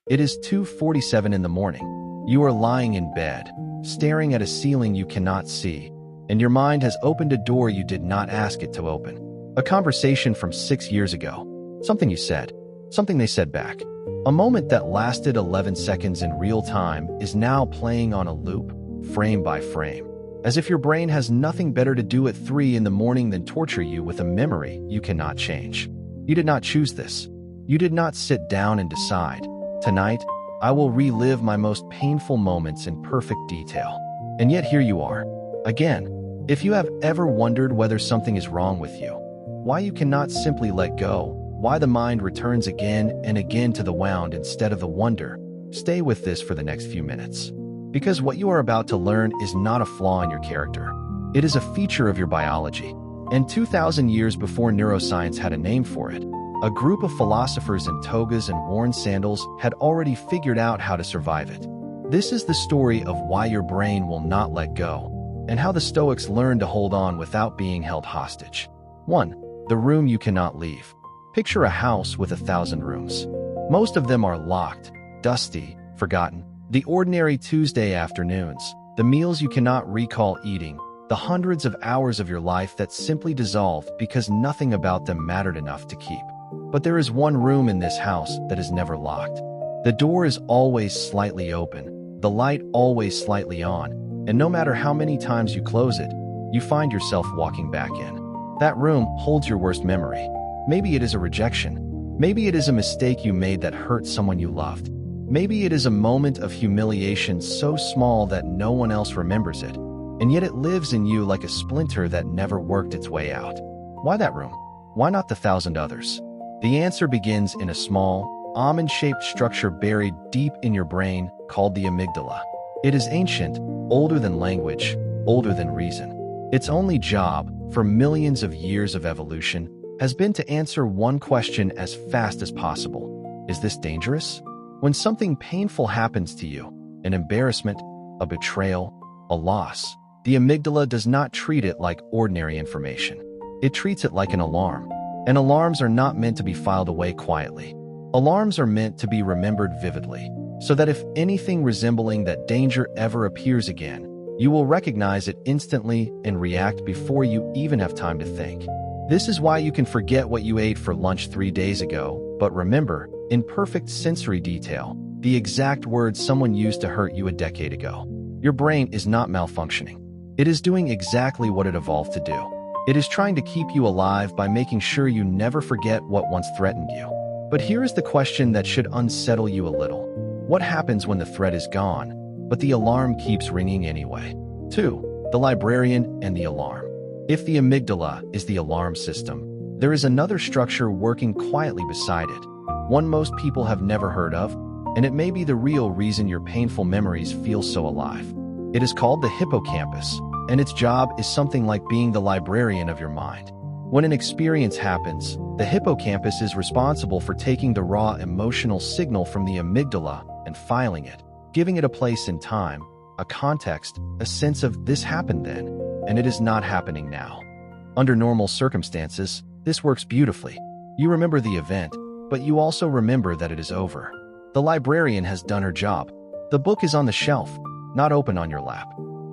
It is 2:47 in the morning. You are lying in bed, staring at a ceiling you cannot see, and your mind has opened a door you did not ask it to open. A conversation from 6 years ago. Something you said. Something they said back. A moment that lasted 11 seconds in real time is now playing on a loop, frame by frame. As if your brain has nothing better to do at 3 in the morning than torture you with a memory you cannot change. You did not choose this. You did not sit down and decide, tonight, I will relive my most painful moments in perfect detail. And yet here you are. Again, if you have ever wondered whether something is wrong with you, why you cannot simply let go, why the mind returns again and again to the wound instead of the wonder, stay with this for the next few minutes. Because what you are about to learn is not a flaw in your character. It is a feature of your biology. And 2,000 years before neuroscience had a name for it, a group of philosophers in togas and worn sandals had already figured out how to survive it. This is the story of why your brain will not let go, and how the Stoics learned to hold on without being held hostage. 1. The room you cannot leave. Picture a house with 1,000 rooms. Most of them are locked, dusty, forgotten. The ordinary Tuesday afternoons, the meals you cannot recall eating, the hundreds of hours of your life that simply dissolved because nothing about them mattered enough to keep. But there is one room in this house that is never locked. The door is always slightly open, the light always slightly on, and no matter how many times you close it, you find yourself walking back in. That room holds your worst memory. Maybe it is a rejection. Maybe it is a mistake you made that hurt someone you loved. Maybe it is a moment of humiliation so small that no one else remembers it, and yet it lives in you like a splinter that never worked its way out. Why that room? Why not the 1,000 others? The answer begins in a small, almond-shaped structure buried deep in your brain called the amygdala. It is ancient, older than language, older than reason. Its only job, for millions of years of evolution, has been to answer one question as fast as possible. Is this dangerous? When something painful happens to you, an embarrassment, a betrayal, a loss, the amygdala does not treat it like ordinary information. It treats it like an alarm. And alarms are not meant to be filed away quietly. Alarms are meant to be remembered vividly, so that if anything resembling that danger ever appears again, you will recognize it instantly and react before you even have time to think. This is why you can forget what you ate for lunch 3 days ago, but remember, in perfect sensory detail, the exact words someone used to hurt you a decade ago. Your brain is not malfunctioning. It is doing exactly what it evolved to do. It is trying to keep you alive by making sure you never forget what once threatened you. But here is the question that should unsettle you a little. What happens when the threat is gone, but the alarm keeps ringing anyway? 2. The librarian and the alarm. If the amygdala is the alarm system, there is another structure working quietly beside it, one most people have never heard of, and it may be the real reason your painful memories feel so alive. It is called the hippocampus, and its job is something like being the librarian of your mind. When an experience happens, the hippocampus is responsible for taking the raw emotional signal from the amygdala and filing it, giving it a place in time, a context, a sense of this happened then, and it is not happening now. Under normal circumstances, this works beautifully. You remember the event, but you also remember that it is over. The librarian has done her job. The book is on the shelf, not open on your lap.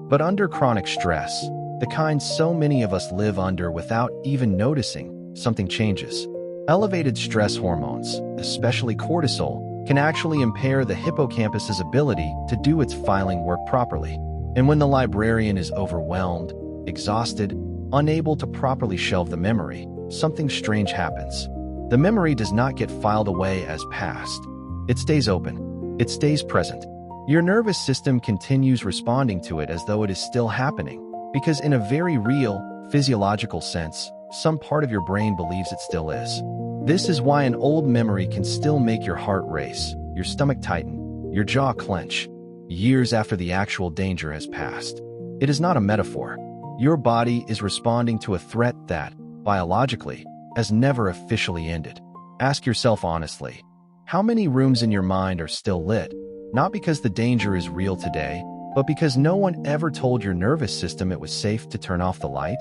But under chronic stress, the kind so many of us live under without even noticing, something changes. Elevated stress hormones, especially cortisol, can actually impair the hippocampus's ability to do its filing work properly. And when the librarian is overwhelmed, exhausted, unable to properly shelve the memory, something strange happens. The memory does not get filed away as past. It stays open. It stays present. Your nervous system continues responding to it as though it is still happening, because in a very real, physiological sense, some part of your brain believes it still is. This is why an old memory can still make your heart race, your stomach tighten, your jaw clench, years after the actual danger has passed. It is not a metaphor. Your body is responding to a threat that, biologically, has never officially ended. Ask yourself honestly, how many rooms in your mind are still lit? Not because the danger is real today, but because no one ever told your nervous system it was safe to turn off the light?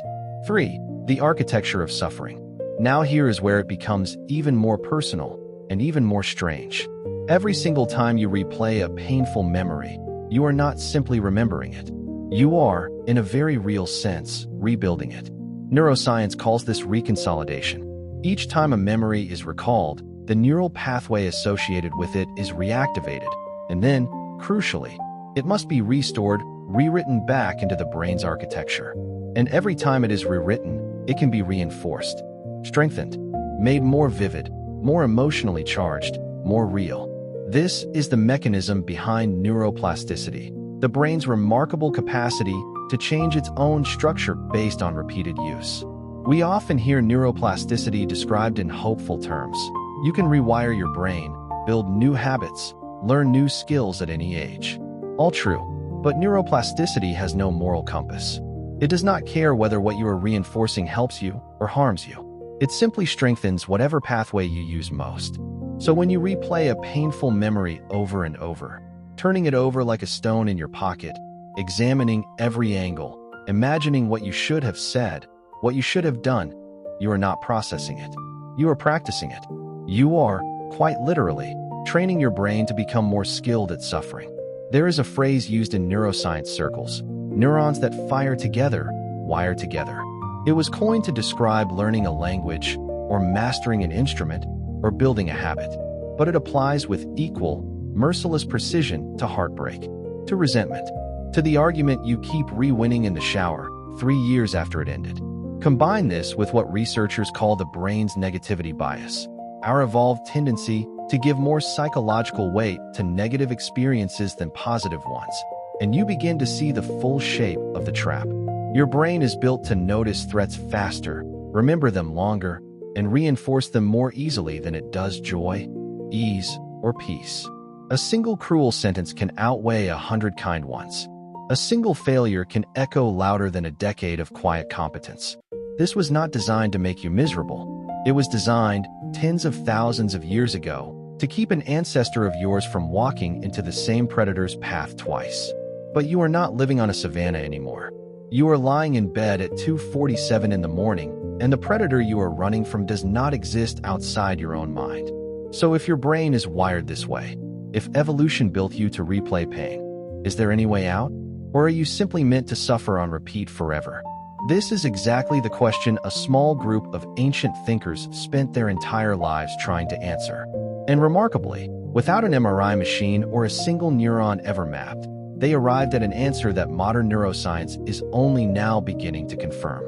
3. The architecture of suffering. Now here is where it becomes even more personal and even more strange. Every single time you replay a painful memory, you are not simply remembering it. You are, in a very real sense, rebuilding it. Neuroscience calls this reconsolidation. Each time a memory is recalled, the neural pathway associated with it is reactivated, and then, crucially, it must be restored, rewritten back into the brain's architecture. And every time it is rewritten, it can be reinforced, strengthened, made more vivid, more emotionally charged, more real. This is the mechanism behind neuroplasticity, the brain's remarkable capacity to change its own structure based on repeated use. We often hear neuroplasticity described in hopeful terms. You can rewire your brain, build new habits, learn new skills at any age. All true, but neuroplasticity has no moral compass. It does not care whether what you are reinforcing helps you or harms you. It simply strengthens whatever pathway you use most. So when you replay a painful memory over and over, turning it over like a stone in your pocket, examining every angle, imagining what you should have said, what you should have done, you are not processing it. You are practicing it. You are, quite literally, training your brain to become more skilled at suffering. There is a phrase used in neuroscience circles: neurons that fire together, wire together. It was coined to describe learning a language, or mastering an instrument, or building a habit. But it applies with equal, merciless precision to heartbreak, to resentment, to the argument you keep re-winning in the shower 3 years after it ended. Combine this with what researchers call the brain's negativity bias, our evolved tendency to give more psychological weight to negative experiences than positive ones, and you begin to see the full shape of the trap. Your brain is built to notice threats faster, remember them longer, and reinforce them more easily than it does joy, ease, or peace. A single cruel sentence can outweigh 100 kind ones. A single failure can echo louder than a decade of quiet competence. This was not designed to make you miserable. It was designed, tens of thousands of years ago, to keep an ancestor of yours from walking into the same predator's path twice. But you are not living on a savanna anymore. You are lying in bed at 2:47 in the morning, and the predator you are running from does not exist outside your own mind. So if your brain is wired this way, if evolution built you to replay pain, is there any way out? Or are you simply meant to suffer on repeat forever? This is exactly the question a small group of ancient thinkers spent their entire lives trying to answer. And remarkably, without an MRI machine or a single neuron ever mapped, they arrived at an answer that modern neuroscience is only now beginning to confirm.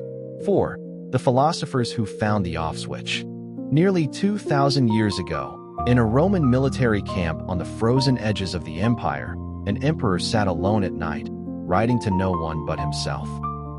4. The philosophers who found the off switch. Nearly 2,000 years ago, in a Roman military camp on the frozen edges of the empire, an emperor sat alone at night, writing to no one but himself.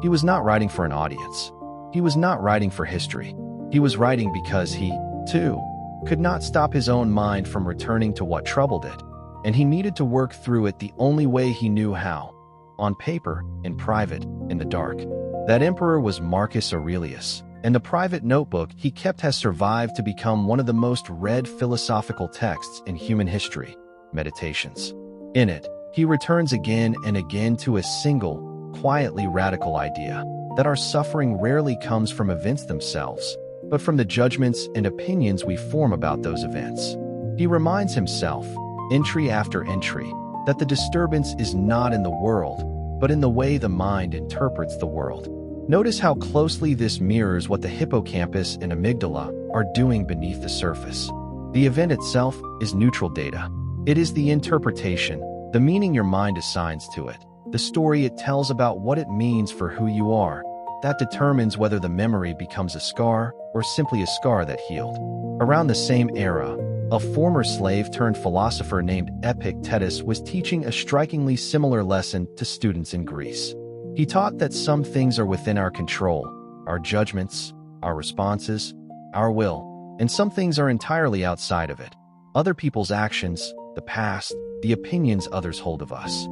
He was not writing for an audience. He was not writing for history. He was writing because he, too, could not stop his own mind from returning to what troubled it, and he needed to work through it the only way he knew how: on paper, in private, in the dark. That emperor was Marcus Aurelius, and the private notebook he kept has survived to become one of the most read philosophical texts in human history, Meditations. In it, he returns again and again to a single, quietly radical idea: that our suffering rarely comes from events themselves, but from the judgments and opinions we form about those events. He reminds himself, entry after entry, that the disturbance is not in the world, but in the way the mind interprets the world. Notice how closely this mirrors what the hippocampus and amygdala are doing beneath the surface. The event itself is neutral data. It is the interpretation, the meaning your mind assigns to it, the story it tells about what it means for who you are, that determines whether the memory becomes a scar or simply a scar that healed. Around the same era, a former slave-turned-philosopher named Epictetus was teaching a strikingly similar lesson to students in Greece. He taught that some things are within our control: our judgments, our responses, our will, and some things are entirely outside of it: other people's actions, the past, the opinions others hold of us.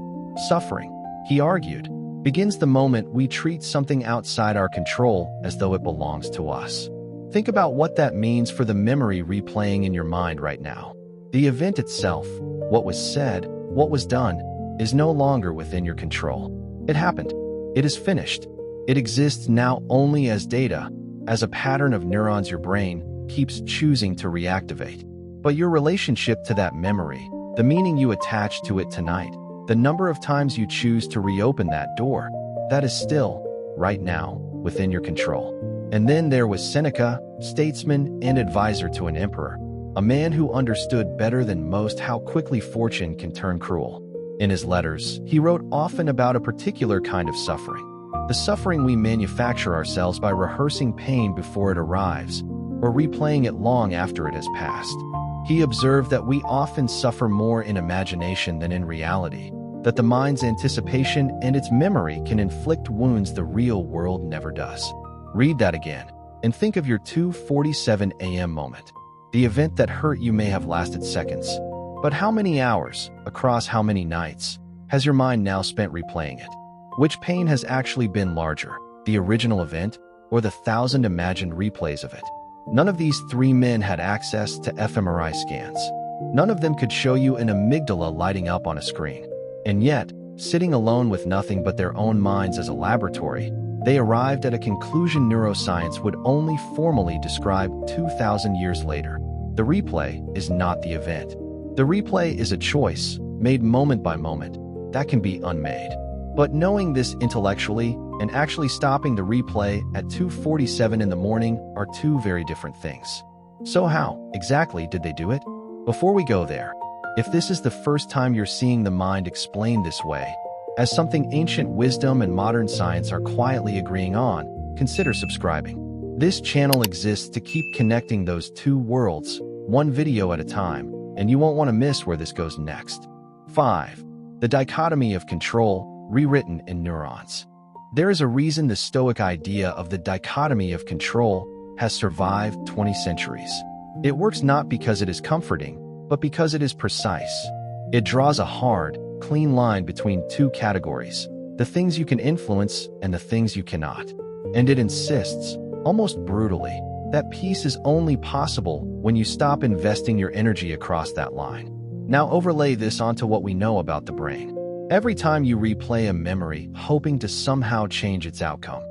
Suffering, he argued, begins the moment we treat something outside our control as though it belongs to us. Think about what that means for the memory replaying in your mind right now. The event itself, what was said, what was done, is no longer within your control. It happened. It is finished. It exists now only as data, as a pattern of neurons your brain keeps choosing to reactivate. but your relationship to that memory, the meaning you attach to it tonight, the number of times you choose to reopen that door, that is still, right now, within your control. And then there was Seneca, statesman and advisor to an emperor, a man who understood better than most how quickly fortune can turn cruel. In his letters, he wrote often about a particular kind of suffering, the suffering we manufacture ourselves by rehearsing pain before it arrives, or replaying it long after it has passed. He observed that we often suffer more in imagination than in reality, that the mind's anticipation and its memory can inflict wounds the real world never does. Read that again, and think of your 2:47 a.m. moment. The event that hurt you may have lasted seconds, but how many hours, across how many nights, has your mind now spent replaying it? Which pain has actually been larger, the original event, or the 1,000 imagined replays of it? None of these three men had access to fMRI scans. None of them could show you an amygdala lighting up on a screen. And yet, sitting alone with nothing but their own minds as a laboratory, they arrived at a conclusion neuroscience would only formally describe 2,000 years later. The replay is not the event. The replay is a choice, made moment by moment, that can be unmade. But knowing this intellectually and actually stopping the replay at 2:47 in the morning are two very different things. So how, exactly, did they do it? Before we go there, if this is the first time you're seeing the mind explained this way, as something ancient wisdom and modern science are quietly agreeing on, consider subscribing. This channel exists to keep connecting those two worlds, one video at a time, and you won't want to miss where this goes next. 5. The dichotomy of control, rewritten in neurons. There is a reason the Stoic idea of the dichotomy of control has survived 20 centuries. It works not because it is comforting, but because it is precise. It draws a hard, clean line between two categories, the things you can influence and the things you cannot. And it insists, almost brutally, that peace is only possible when you stop investing your energy across that line. Now overlay this onto what we know about the brain. Every time you replay a memory, hoping to somehow change its outcome,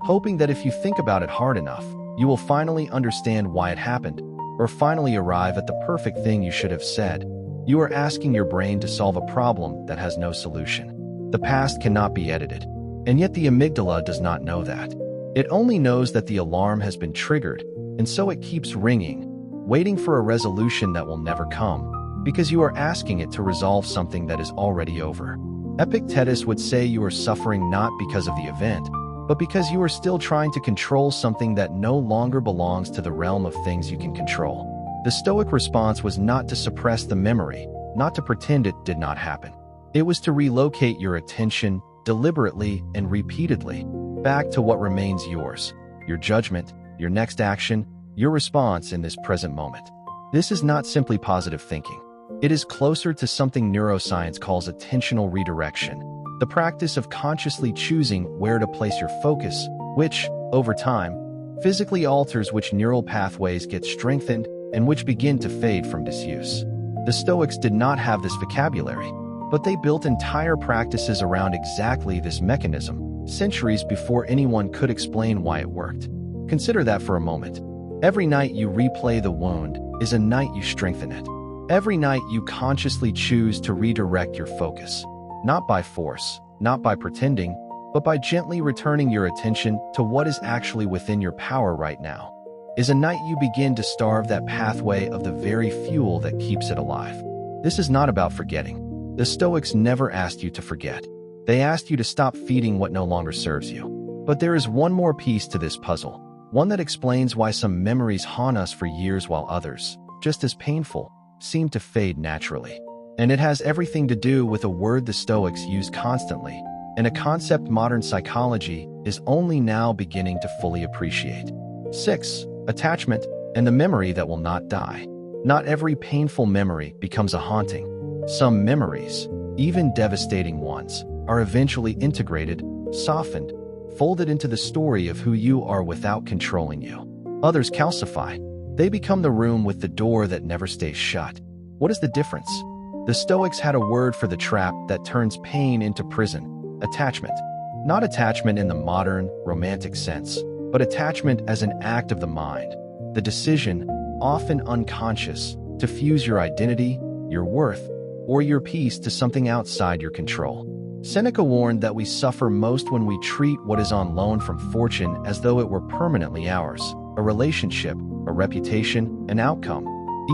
hoping that if you think about it hard enough, you will finally understand why it happened, or finally arrive at the perfect thing you should have said, you are asking your brain to solve a problem that has no solution. The past cannot be edited, and yet the amygdala does not know that. It only knows that the alarm has been triggered, and so it keeps ringing, waiting for a resolution that will never come, because you are asking it to resolve something that is already over. Epictetus would say you are suffering not because of the event, but because you are still trying to control something that no longer belongs to the realm of things you can control. The Stoic response was not to suppress the memory, not to pretend it did not happen. It was to relocate your attention, deliberately and repeatedly, back to what remains yours, your judgment, your next action, your response in this present moment. This is not simply positive thinking. It is closer to something neuroscience calls attentional redirection, the practice of consciously choosing where to place your focus, which, over time, physically alters which neural pathways get strengthened and which begin to fade from disuse. The Stoics did not have this vocabulary, but they built entire practices around exactly this mechanism, centuries before anyone could explain why it worked. Consider that for a moment. Every night you replay the wound is a night you strengthen it. Every night you consciously choose to redirect your focus, not by force, not by pretending, but by gently returning your attention to what is actually within your power right now. Is a night you begin to starve that pathway of the very fuel that keeps it alive. This is not about forgetting. The Stoics never asked you to forget. They asked you to stop feeding what no longer serves you. But there is one more piece to this puzzle, one that explains why some memories haunt us for years while others, just as painful, seem to fade naturally. And it has everything to do with a word the Stoics use constantly, and a concept modern psychology is only now beginning to fully appreciate. 6. Attachment, and the memory that will not die. Not every painful memory becomes a haunting. Some memories, even devastating ones, are eventually integrated, softened, folded into the story of who you are without controlling you. Others calcify. They become the room with the door that never stays shut. What is the difference? The Stoics had a word for the trap that turns pain into prison: attachment. Not attachment in the modern, romantic sense, but attachment as an act of the mind, the decision, often unconscious, to fuse your identity, your worth, or your peace to something outside your control. Seneca warned that we suffer most when we treat what is on loan from fortune as though it were permanently ours, a relationship, a reputation, an outcome,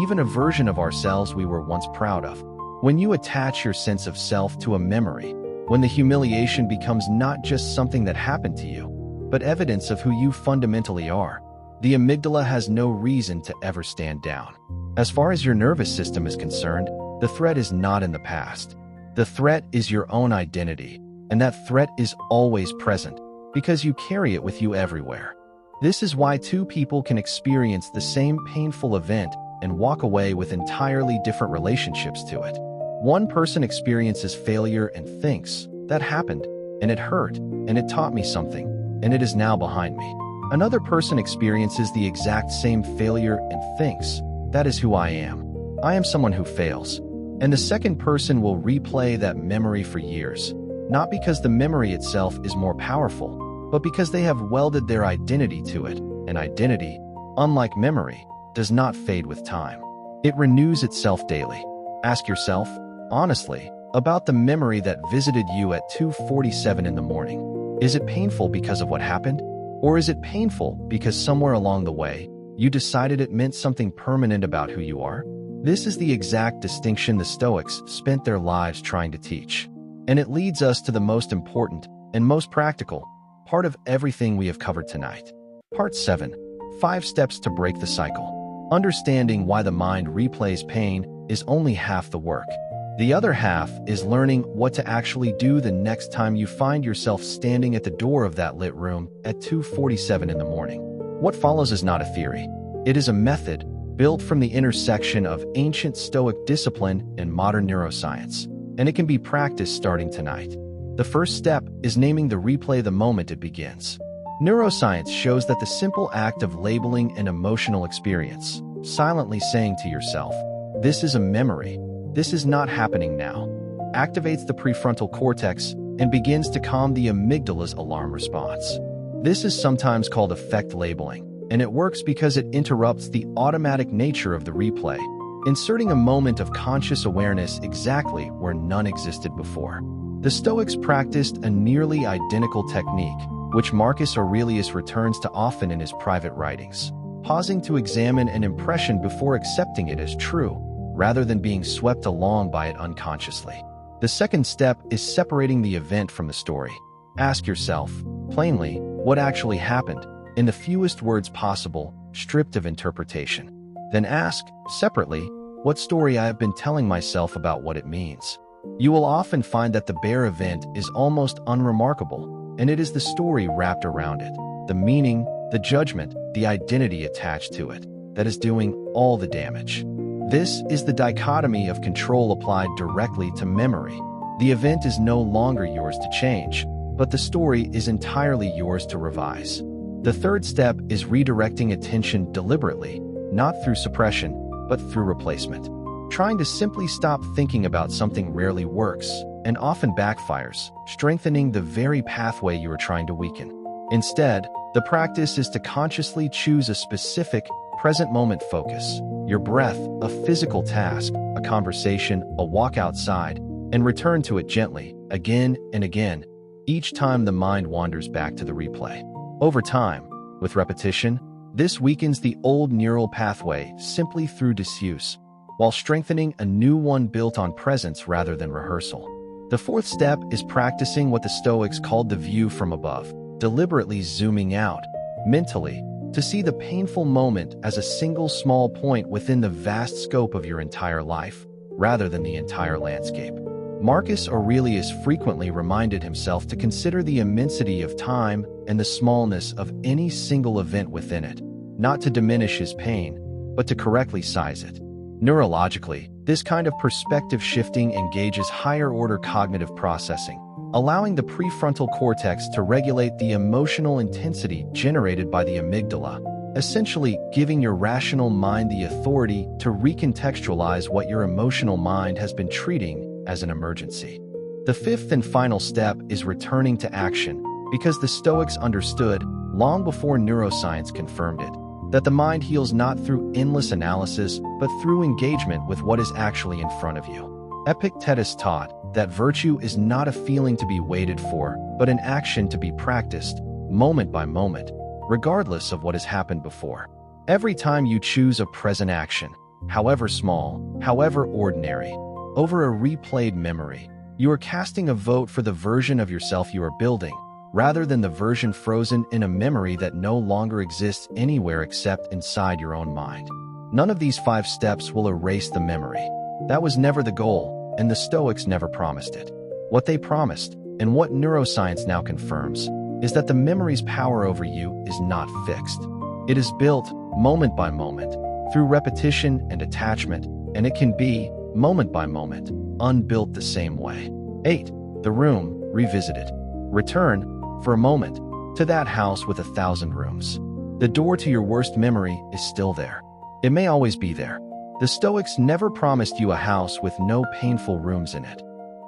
even a version of ourselves we were once proud of. When you attach your sense of self to a memory, when the humiliation becomes not just something that happened to you, but evidence of who you fundamentally are, the amygdala has no reason to ever stand down. As far as your nervous system is concerned, the threat is not in the past. The threat is your own identity, and that threat is always present because you carry it with you everywhere. This is why two people can experience the same painful event and walk away with entirely different relationships to it. One person experiences failure and thinks, "That happened, and it hurt, and it taught me something, and it is now behind me." Another person experiences the exact same failure and thinks, "That is who I am. I am someone who fails." And the second person will replay that memory for years, not because the memory itself is more powerful, but because they have welded their identity to it. And identity, unlike memory, does not fade with time. It renews itself daily. Ask yourself, honestly, about the memory that visited you at 2:47 in the morning. Is it painful because of what happened? Or is it painful because somewhere along the way, you decided it meant something permanent about who you are? This is the exact distinction the Stoics spent their lives trying to teach. And it leads us to the most important and most practical part of everything we have covered tonight. Part 7. 5 Steps to Break the Cycle. Understanding why the mind replays pain is only half the work. The other half is learning what to actually do the next time you find yourself standing at the door of that lit room at 2:47 in the morning. What follows is not a theory. It is a method built from the intersection of ancient Stoic discipline and modern neuroscience, and it can be practiced starting tonight. The first step is naming the replay the moment it begins. Neuroscience shows that the simple act of labeling an emotional experience, silently saying to yourself, "This is a memory, this is not happening now," activates the prefrontal cortex and begins to calm the amygdala's alarm response. This is sometimes called effect labeling, and it works because it interrupts the automatic nature of the replay, inserting a moment of conscious awareness exactly where none existed before. The Stoics practiced a nearly identical technique, which Marcus Aurelius returns to often in his private writings, pausing to examine an impression before accepting it as true, rather than being swept along by it unconsciously. The second step is separating the event from the story. Ask yourself, plainly, what actually happened, in the fewest words possible, stripped of interpretation. Then ask, separately, what story I have been telling myself about what it means. You will often find that the bare event is almost unremarkable, and it is the story wrapped around it, the meaning, the judgment, the identity attached to it, that is doing all the damage. This is the dichotomy of control applied directly to memory. The event is no longer yours to change, but the story is entirely yours to revise. The third step is redirecting attention deliberately, not through suppression, but through replacement. Trying to simply stop thinking about something rarely works, and often backfires, strengthening the very pathway you are trying to weaken. Instead, the practice is to consciously choose a specific, present moment focus, your breath, a physical task, a conversation, a walk outside, and return to it gently, again and again, each time the mind wanders back to the replay. Over time, with repetition, this weakens the old neural pathway simply through disuse, while strengthening a new one built on presence rather than rehearsal. The fourth step is practicing what the Stoics called the view from above, deliberately zooming out, mentally, to see the painful moment as a single small point within the vast scope of your entire life, rather than the entire landscape. Marcus Aurelius frequently reminded himself to consider the immensity of time and the smallness of any single event within it, not to diminish his pain, but to correctly size it. Neurologically, this kind of perspective shifting engages higher-order cognitive processing, allowing the prefrontal cortex to regulate the emotional intensity generated by the amygdala, essentially giving your rational mind the authority to recontextualize what your emotional mind has been treating as an emergency. The fifth and final step is returning to action, because the Stoics understood, long before neuroscience confirmed it, that the mind heals not through endless analysis, but through engagement with what is actually in front of you. Epictetus taught that virtue is not a feeling to be waited for, but an action to be practiced, moment by moment, regardless of what has happened before. Every time you choose a present action, however small, however ordinary, over a replayed memory, you are casting a vote for the version of yourself you are building, rather than the version frozen in a memory that no longer exists anywhere except inside your own mind. None of these 5 steps will erase the memory. That was never the goal, and the Stoics never promised it. What they promised, and what neuroscience now confirms, is that the memory's power over you is not fixed. It is built, moment by moment, through repetition and attachment, and it can be, moment by moment, unbuilt the same way. 8. The room, revisited. Return, for a moment, to that house with 1,000 rooms. The door to your worst memory is still there. It may always be there. The Stoics never promised you a house with no painful rooms in it.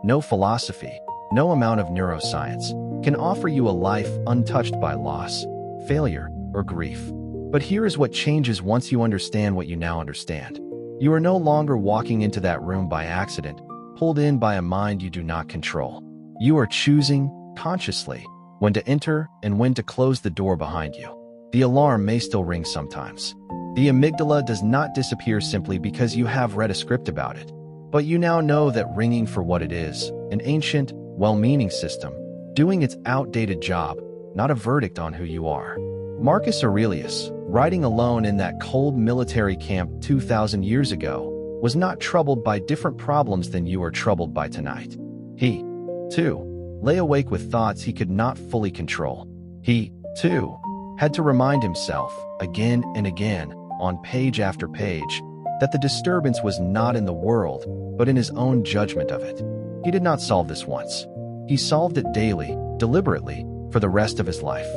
No philosophy, no amount of neuroscience, can offer you a life untouched by loss, failure, or grief. But here is what changes once you understand what you now understand. You are no longer walking into that room by accident, pulled in by a mind you do not control. You are choosing, consciously, when to enter and when to close the door behind you. The alarm may still ring sometimes. The amygdala does not disappear simply because you have read a script about it. But you now know that ringing for what it is, an ancient, well-meaning system, doing its outdated job, not a verdict on who you are. Marcus Aurelius, riding alone in that cold military camp 2,000 years ago, was not troubled by different problems than you are troubled by tonight. He, too, lay awake with thoughts he could not fully control. He, too, had to remind himself, again and again, on page after page, that the disturbance was not in the world, but in his own judgment of it. He did not solve this once. He solved it daily, deliberately, for the rest of his life.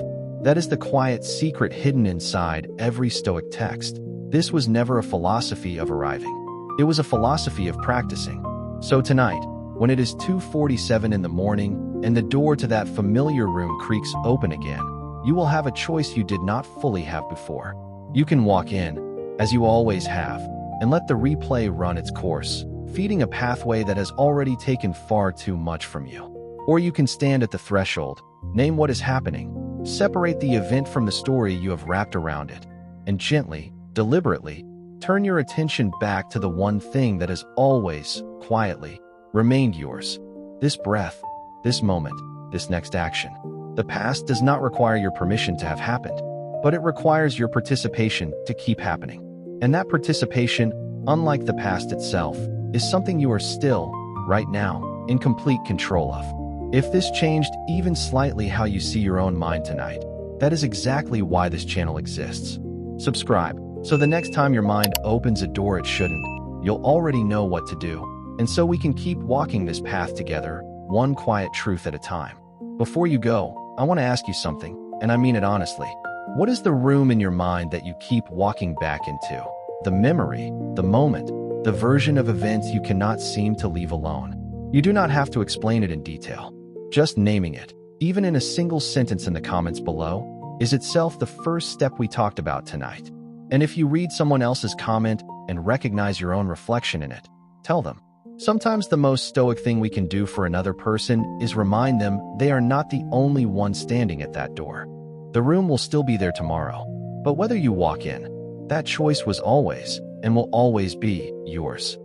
That is the quiet secret hidden inside every Stoic text. This was never a philosophy of arriving. It was a philosophy of practicing. So tonight, when it is 2:47 in the morning and the door to that familiar room creaks open again, you will have a choice you did not fully have before. You can walk in, as you always have, and let the replay run its course, feeding a pathway that has already taken far too much from you. Or you can stand at the threshold, name what is happening, separate the event from the story you have wrapped around it, and gently, deliberately, turn your attention back to the one thing that has always, quietly, remained yours. This breath, this moment, this next action. The past does not require your permission to have happened, but it requires your participation to keep happening. And that participation, unlike the past itself, is something you are still, right now, in complete control of. If this changed even slightly how you see your own mind tonight, that is exactly why this channel exists. Subscribe, so the next time your mind opens a door it shouldn't, you'll already know what to do, and so we can keep walking this path together, one quiet truth at a time. Before you go, I want to ask you something, and I mean it honestly. What is the room in your mind that you keep walking back into? The memory, the moment, the version of events you cannot seem to leave alone. You do not have to explain it in detail. Just naming it, even in a single sentence in the comments below, is itself the first step we talked about tonight. And if you read someone else's comment and recognize your own reflection in it, tell them. Sometimes the most Stoic thing we can do for another person is remind them they are not the only one standing at that door. The room will still be there tomorrow, but whether you walk in, that choice was always and will always be yours.